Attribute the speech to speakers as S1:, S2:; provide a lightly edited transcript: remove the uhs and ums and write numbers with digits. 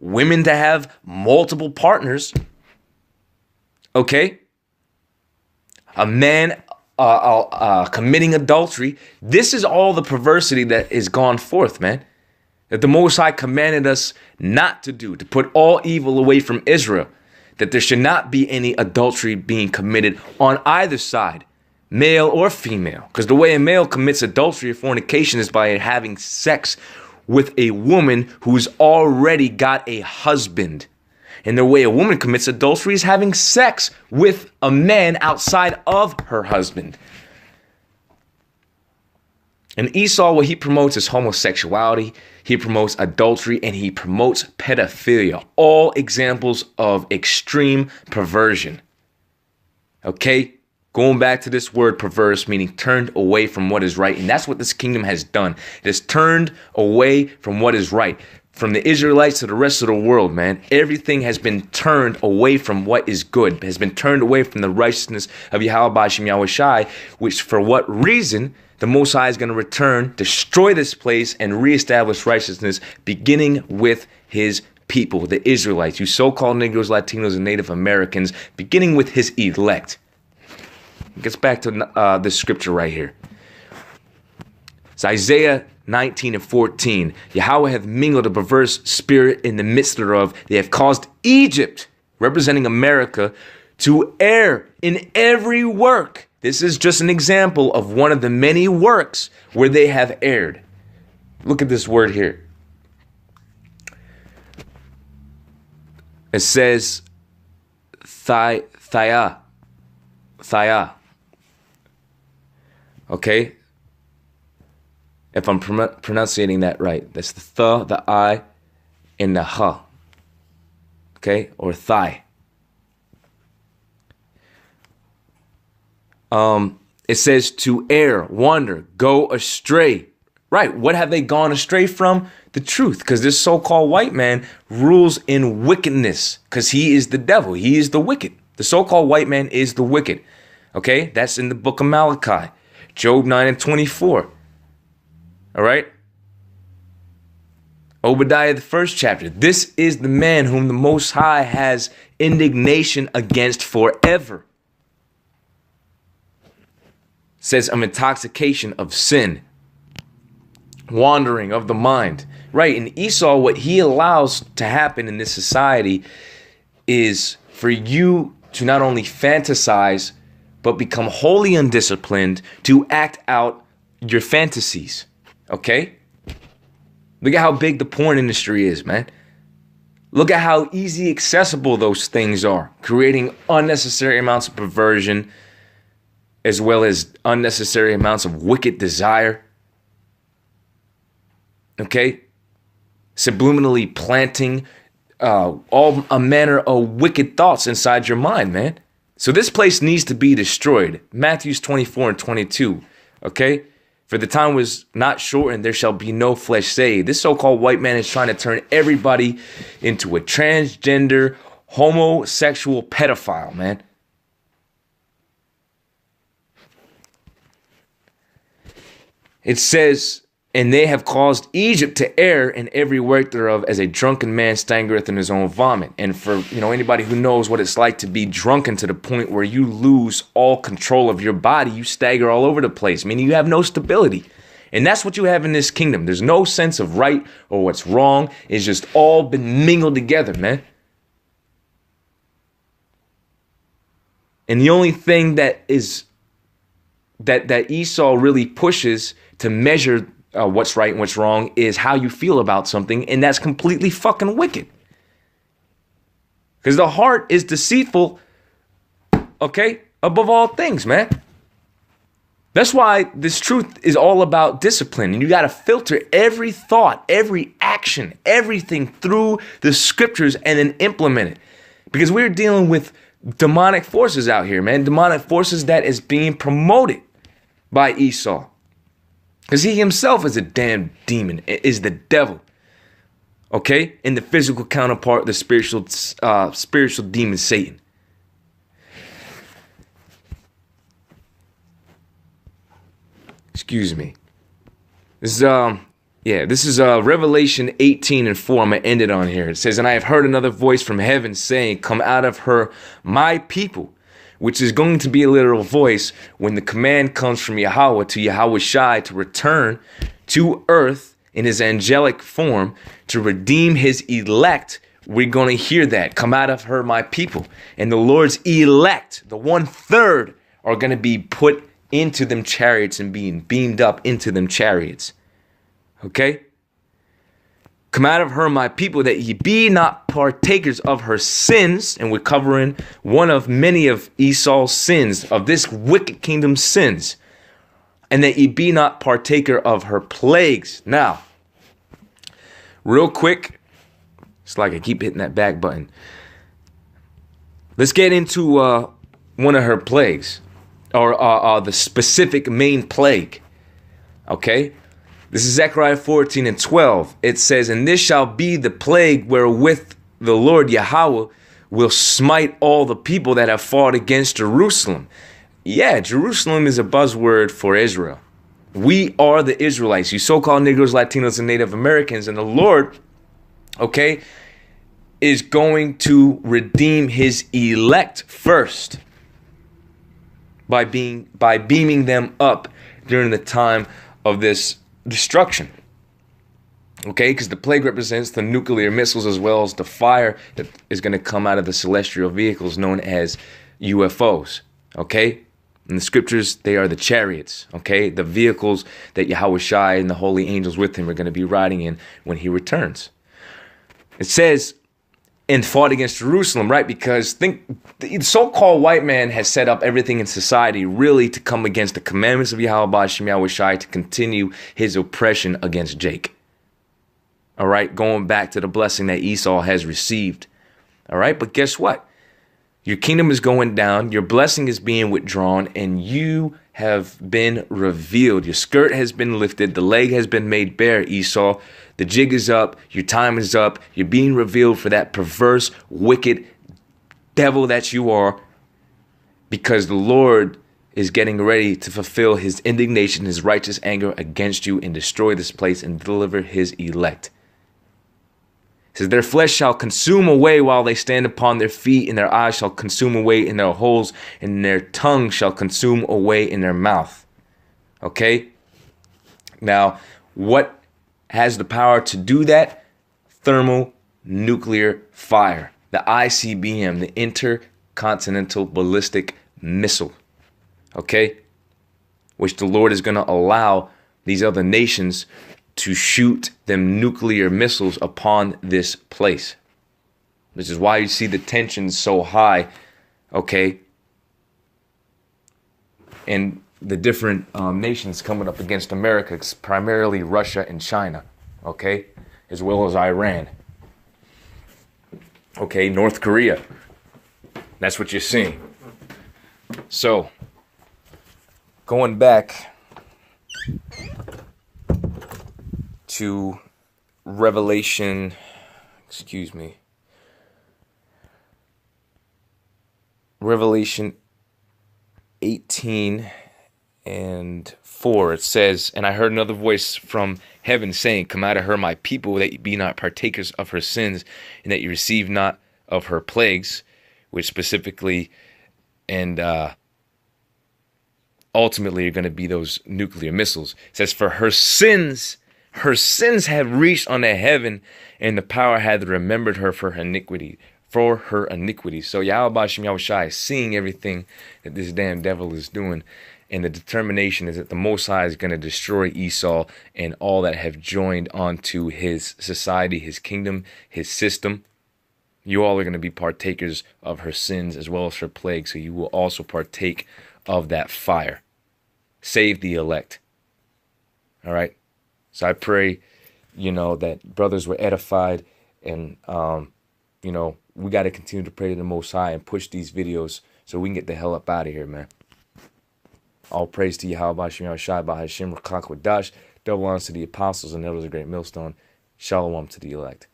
S1: women to have multiple partners. Okay? A man committing adultery. This is all the perversity that is gone forth, man. That the Most High commanded us not to do, to put all evil away from Israel. That there should not be any adultery being committed on either side, male or female. Because the way a male commits adultery or fornication is by having sex with a woman who's already got a husband. And the way a woman commits adultery is having sex with a man outside of her husband. And Esau, what he promotes is homosexuality, he promotes adultery, and he promotes pedophilia. All examples of extreme perversion. Okay? Going back to this word perverse, meaning turned away from what is right. And that's what this kingdom has done. It has turned away from what is right. From the Israelites to the rest of the world, man, everything has been turned away from what is good. It has been turned away from the righteousness of Yahweh B'Shem Yahweh Shai, which for what reason the Most High is going to return, destroy this place, and reestablish righteousness, beginning with his people, the Israelites, you so-called Negroes, Latinos, and Native Americans, beginning with his elect. It gets back to this scripture right here. It's Isaiah 19:14. Yahweh hath mingled a perverse spirit in the midst thereof. They have caused Egypt, representing America, to err in every work. This is just an example of one of the many works where they have erred. Look at this word here. It says thaya. Okay? If I'm pronouncing that right, that's the th, the I, and the h. Okay? Or thigh. It says to err, wander, go astray. Right. What have they gone astray from? The truth. Because this so-called white man rules in wickedness. Because he is the devil. He is the wicked. The so-called white man is the wicked. Okay? That's in the book of Malachi. Job 9:24. All right? Obadiah, the first chapter. This is the man whom the Most High has indignation against forever. Says of intoxication of sin. Wandering of the mind. Right, and Esau, what he allows to happen in this society is for you to not only fantasize, but become wholly undisciplined to act out your fantasies. Okay? Look at how big the porn industry is, man. Look at how easy accessible those things are, creating unnecessary amounts of perversion, as well as unnecessary amounts of wicked desire. Okay? Subliminally planting all a manner of wicked thoughts inside your mind, man. So this place needs to be destroyed. Matthew 24:22. Okay? For the time was not shortened, there shall be no flesh saved. This so-called white man is trying to turn everybody into a transgender, homosexual pedophile, man. It says, and they have caused Egypt to err in every work thereof, as a drunken man staggereth in his own vomit. And for anybody who knows what it's like to be drunken to the point where you lose all control of your body, you stagger all over the place, meaning you have no stability. And that's what you have in this kingdom. There's no sense of right or what's wrong. It's just all been mingled together, man. And the only thing that is that Esau really pushes to measure what's right and what's wrong is how you feel about something, and that's completely fucking wicked. Because the heart is deceitful, okay, above all things, man. That's why this truth is all about discipline, and you got to filter every thought, every action, everything through the scriptures and then implement it. Because we're dealing with demonic forces out here, man. Demonic forces that is being promoted by Esau. Because he himself is a damn demon, is the devil. Okay? And the physical counterpart, the spiritual demon, Satan. Excuse me. This is Yeah, this is Revelation 18:4. I'm going to end it on here. It says, "And I have heard another voice from heaven saying, 'Come out of her, my people,'" which is going to be a literal voice when the command comes from Yahweh to Yahweh Shai to return to earth in his angelic form to redeem his elect. We're going to hear that. "Come out of her, my people." And the Lord's elect, the 1/3, are going to be put into them chariots and being beamed up into them chariots. Okay? "Come out of her, my people, that ye be not partakers of her sins." And we're covering one of many of Esau's sins, of this wicked kingdom's sins. "And that ye be not partaker of her plagues." Now, real quick, it's like I keep hitting that back button. Let's get into one of her plagues, or the specific main plague. Okay? This is Zechariah 14:12. It says, "And this shall be the plague wherewith the Lord Yahweh will smite all the people that have fought against Jerusalem." Yeah, Jerusalem is a buzzword for Israel. We are the Israelites, you so-called Negroes, Latinos, and Native Americans. And the Lord, okay, is going to redeem his elect first by beaming them up during the time of this destruction. Okay, because the plague represents the nuclear missiles as well as the fire that is going to come out of the celestial vehicles known as UFOs. Okay, in the scriptures, they are the chariots. Okay, the vehicles that Yahweh Shai and the holy angels with him are going to be riding in when he returns. It says, "and fought against Jerusalem," right? Because think the so-called white man has set up everything in society really to come against the commandments of Yahweh Shai to continue his oppression against Jake. All right, going back to the blessing that Esau has received. All right, but guess what? Your kingdom is going down, your blessing is being withdrawn, and you have been revealed. Your skirt has been lifted, the leg has been made bare, Esau. The jig is up, your time is up, you're being revealed for that perverse, wicked devil that you are, because the Lord is getting ready to fulfill his indignation, his righteous anger against you, and destroy this place and deliver his elect. It says, "Their flesh shall consume away while they stand upon their feet, and their eyes shall consume away in their holes, and their tongue shall consume away in their mouth." Okay? Now, what has the power to do that? Thermonuclear fire. The ICBM, the Intercontinental Ballistic Missile. Okay? Which the Lord is going to allow these other nations to shoot them nuclear missiles upon this place. Which is why you see the tensions so high, okay, and the different nations coming up against America, primarily Russia and China, okay, as well as Iran, okay, North Korea. That's what you're seeing. So, going back to Revelation 18:4, it says, "And I heard another voice from heaven saying, 'Come out of her, my people, that ye be not partakers of her sins, and that ye receive not of her plagues,'" which specifically and ultimately are going to be those nuclear missiles. It says, "For her sins have reached unto heaven, and the power hath remembered her for her iniquity." So Yahweh Shai is seeing everything that this damn devil is doing, and the determination is that the Most High is going to destroy Esau and all that have joined onto his society, his kingdom, his system. You all are going to be partakers of her sins as well as her plague, so you will also partake of that fire. Save the elect. All right? So I pray, that brothers were edified, and, we got to continue to pray to the Most High and push these videos so we can get the hell up out of here, man. All praise to Yahweh Shai Bahashim Rakak Wadash. Double honors to the apostles and elders of Great Millstone. Shalom to the elect.